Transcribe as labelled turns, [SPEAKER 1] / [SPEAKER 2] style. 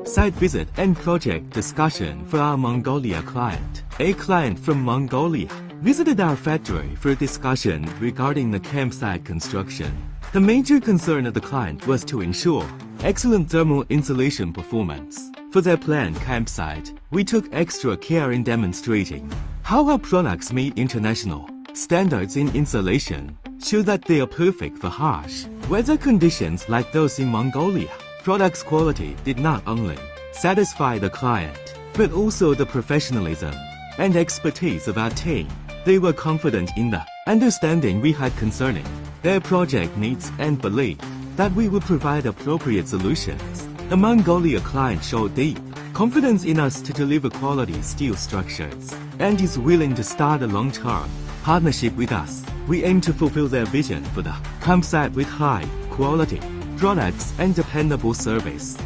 [SPEAKER 1] Site visit and project discussion for our Mongolia client. A client from Mongolia visited our factory for a discussion regarding the campsite construction. The major concern of the client was to ensure excellent thermal insulation performance. For their planned campsite, we took extra care in demonstrating how our products meet international standards in insulation, show that they are perfect for harsh weather conditions like those in Mongolia. Products quality did not only satisfy the client, but also the professionalism and expertise of our team. They were confident in the understanding we had concerning their project needs and believed that we would provide appropriate solutions. The Mongolia client showed deep confidence in us to deliver quality steel structures and is willing to start a long-term partnership with us. We aim to fulfill their vision for the campsite with high quality products and dependable service.